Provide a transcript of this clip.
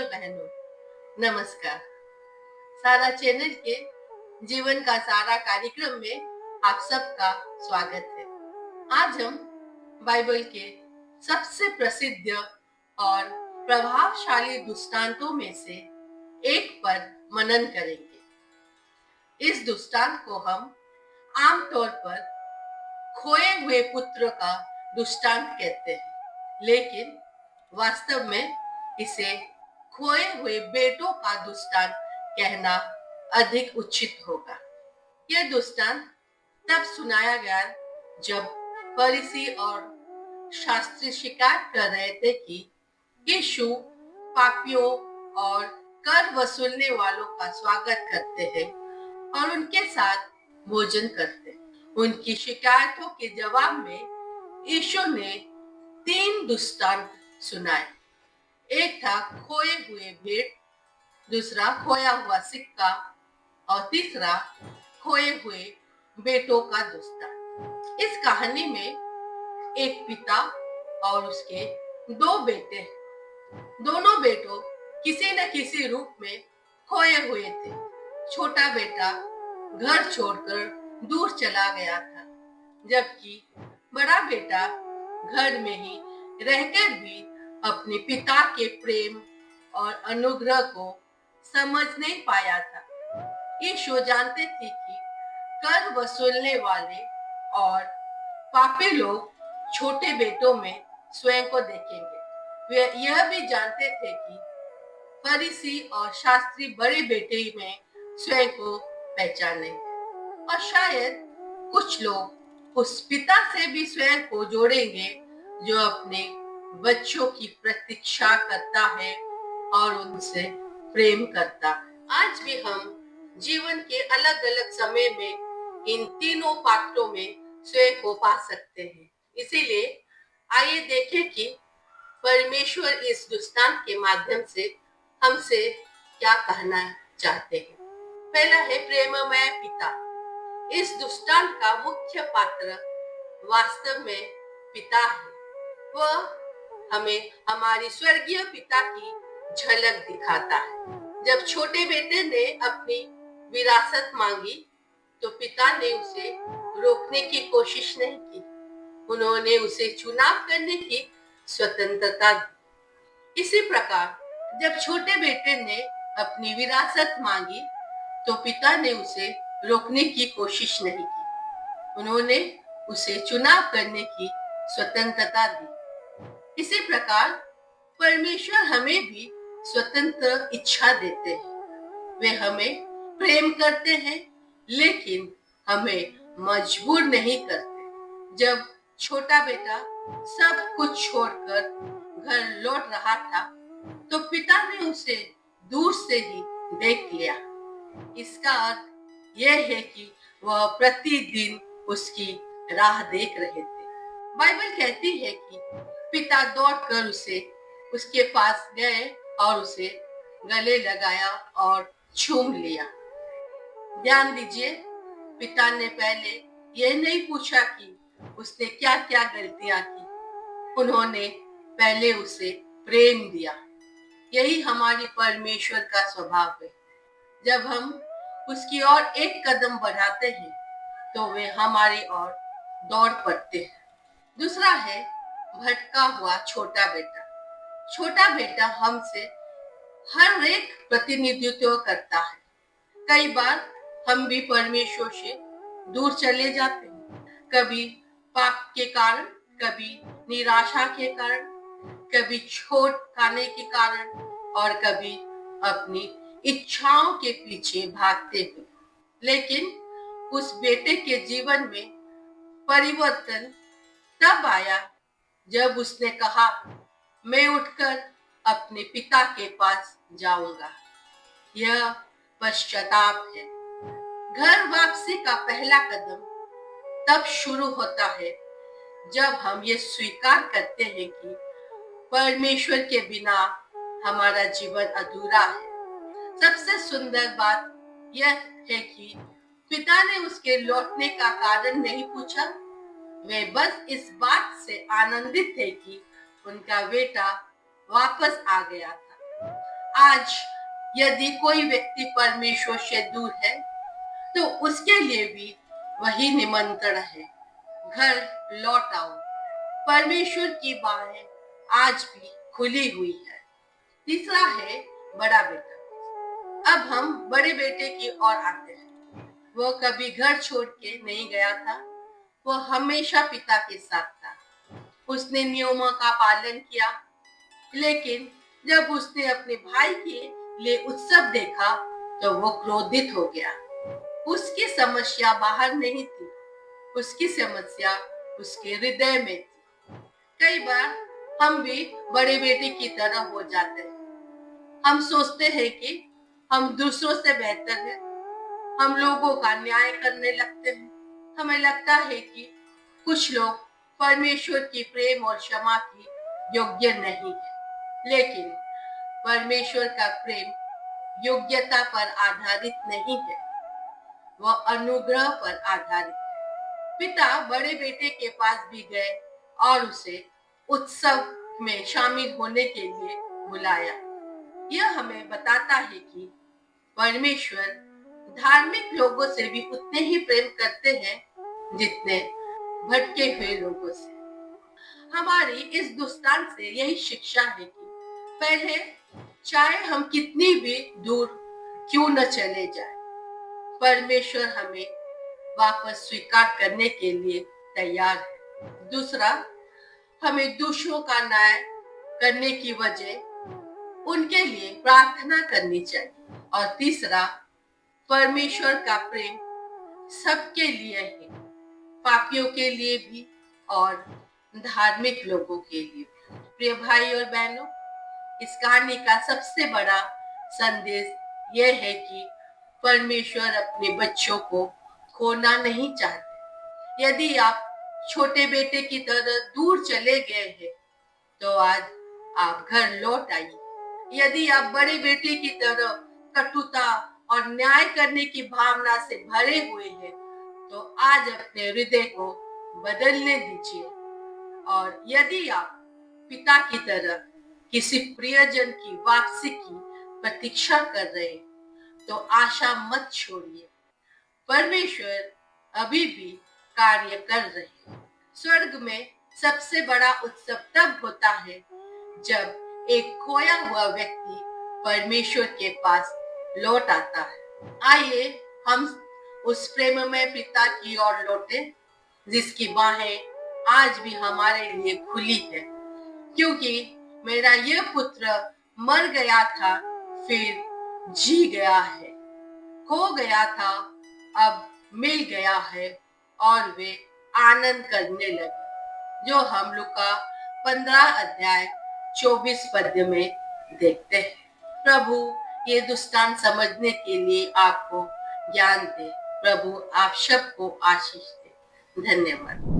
बहनों, नमस्कार। सारा चैनल के जीवन का सारा कार्यक्रम में आप सबका स्वागत है। आज हम बाइबल के सबसे प्रसिद्ध और प्रभावशाली दृष्टांतों में से एक पर मनन करेंगे। इस दृष्टांत को हम आमतौर पर खोए हुए पुत्र का दृष्टांत कहते हैं, लेकिन वास्तव में इसे खोए हुए बेटों का दृष्टांत कहना अधिक उचित होगा। यह दृष्टांत तब सुनाया गया जब फरीसी और शास्त्री शिकायत कर रहे थे कि यीशु पापियों और कर वसूलने वालों का स्वागत करते हैं और उनके साथ भोजन करते हैं। उनकी शिकायतों के जवाब में यीशु ने 3 दृष्टांत सुनाए। एक था खोए हुए भेड़, दूसरा खोया हुआ सिक्का और तीसरा खोए हुए बेटों का दृष्टांत। इस कहानी में एक पिता और उसके 2 बेटे हैं। दोनों बेटों किसी न किसी रूप में खोए हुए थे। छोटा बेटा घर छोड़कर दूर चला गया था, जबकि बड़ा बेटा घर में ही रहकर भी अपने पिता के प्रेम और अनुग्रह को समझ नहीं पाया था। यीशु जानते थे कि कर वसूलने वाले और पापी लोग छोटे बेटों में स्वयं को देखेंगे। वे यह भी जानते थे कि फरीसी और शास्त्री बड़े बेटे में स्वयं को पहचानेंगे और शायद कुछ लोग उस पिता से भी स्वयं को जोड़ेंगे जो अपने बच्चों की प्रतीक्षा करता है और उनसे प्रेम करता है। आज भी हम जीवन के अलग अलग समय में इन तीनों पात्रों में स्वयं को पा सकते हैं। इसीलिए आइए देखें कि परमेश्वर इस दृष्टांत के माध्यम से हमसे क्या कहना चाहते हैं। पहला है प्रेममय पिता। इस दृष्टांत का मुख्य पात्र वास्तव में पिता है। वह हमें हमारी स्वर्गीय पिता की झलक दिखाता है। जब छोटे बेटे ने अपनी विरासत मांगी तो पिता ने उसे रोकने की कोशिश नहीं की। उन्होंने उसे चुनाव करने की स्वतंत्रता दी। इसी प्रकार जब छोटे बेटे ने अपनी विरासत मांगी तो पिता ने उसे रोकने की कोशिश नहीं की। उन्होंने उसे चुनाव करने की स्वतंत्रता दी। इसी प्रकार परमेश्वर हमें भी स्वतंत्र इच्छा देते हैं। वे हमें प्रेम करते हैं, लेकिन हमें मजबूर नहीं करते। जब छोटा बेटा सब कुछ छोड़कर घर लौट रहा था तो पिता ने उसे दूर से ही देख लिया। इसका अर्थ यह है कि वह प्रतिदिन उसकी राह देख रहे थे। बाइबल कहती है कि पिता दौड़कर उसके पास गए और उसे गले लगाया और चूम लिया। ध्यान दीजिए, पिता ने पहले यह नहीं पूछा कि उसने क्या क्या गलतियां की। उन्होंने पहले उसे प्रेम दिया। यही हमारी परमेश्वर का स्वभाव है। जब हम उसकी ओर एक कदम बढ़ाते हैं तो वे हमारी ओर दौड़ पड़ते हैं। दूसरा है भटका हुआ छोटा बेटा। छोटा बेटा हमसे हर एक प्रतिनिधित्व करता है। कई बार हम भी परमेश्वर से दूर चले जाते हैं, कभी पाप के कारण, कभी निराशा के कारण, कभी छोट खाने के कारण और कभी अपनी इच्छाओं के पीछे भागते हुए। लेकिन उस बेटे के जीवन में परिवर्तन तब आया जब उसने कहा, मैं उठकर अपने पिता के पास जाऊंगा। यह पश्चाताप है। घर वापसी का पहला कदम तब शुरू होता है जब हम ये स्वीकार करते हैं कि परमेश्वर के बिना हमारा जीवन अधूरा है। सबसे सुंदर बात यह है कि पिता ने उसके लौटने का कारण नहीं पूछा। वे बस इस बात से आनंदित थे कि उनका बेटा वापस आ गया था। आज यदि कोई व्यक्ति परमेश्वर से दूर है तो उसके लिए भी वही निमंत्रण है, घर लौट आओ। परमेश्वर की बाहें आज भी खुली हुई है। तीसरा है बड़ा बेटा। अब हम बड़े बेटे की ओर आते हैं। वो कभी घर छोड़ के नहीं गया था। वो हमेशा पिता के साथ था। उसने नियमों का पालन किया, लेकिन जब उसने अपने भाई के लिए उत्सव देखा तो वो क्रोधित हो गया। उसकी समस्या बाहर नहीं थी, उसकी समस्या उसके हृदय में थी। कई बार हम भी बड़े बेटे की तरह हो जाते हैं। हम सोचते हैं कि हम दूसरों से बेहतर हैं। हम लोगों का न्याय करने लगते हैं। हमें लगता है कि कुछ लोग परमेश्वर की प्रेम और क्षमा की योग्य नहीं है, लेकिन परमेश्वर का प्रेम योग्यता पर आधारित नहीं है, वह अनुग्रह पर आधारित है। पिता बड़े बेटे के पास भी गए और उसे उत्सव में शामिल होने के लिए बुलाया। यह हमें बताता है कि परमेश्वर धार्मिक लोगों से भी उतने ही प्रेम करते हैं जितने भटके हुए लोगों से। हमारी इस दुस्तान से यही शिक्षा है कि पहले चाहे हम कितनी भी दूर क्यों न चले जाए, परमेश्वर हमें वापस स्वीकार करने के लिए तैयार है। दूसरा, हमें दूसरों का न्याय करने की वजह उनके लिए प्रार्थना करनी चाहिए। और तीसरा, परमेश्वर का प्रेम सबके लिए है, पापियों के लिए भी और धार्मिक लोगों के लिए भी। प्रिय भाई और बहनों, इस कहानी का सबसे बड़ा संदेश यह है कि परमेश्वर अपने बच्चों को खोना नहीं चाहते। यदि आप छोटे बेटे की तरह दूर चले गए हैं तो आज आप घर लौट आइए। यदि आप बड़े बेटे की तरह कटुता और न्याय करने की भावना से भरे हुए हैं तो आज अपने हृदय को बदलने दीजिए। और यदि आप पिता की तरह किसी प्रियजन की वापसी की प्रतीक्षा कर रहे हैं तो आशा मत छोड़िए। परमेश्वर अभी भी कार्य कर रहे हैं। स्वर्ग में सबसे बड़ा उत्सव तब होता है जब एक खोया हुआ व्यक्ति परमेश्वर के पास लौट आता है। आइए हम उस प्रेममय पिता की ओर लौटे जिसकी बाहें आज भी हमारे लिए खुली है, क्योंकि मेरा यह पुत्र मर गया था फिर जी गया है, खो गया था अब मिल गया है, और वे आनंद करने लगे, जो हम लूका 15 अध्याय 24 पद में देखते हैं। प्रभु ये दुष्टान समझने के लिए आपको ज्ञान दे। प्रभु आप सबको आशीष दे। धन्यवाद।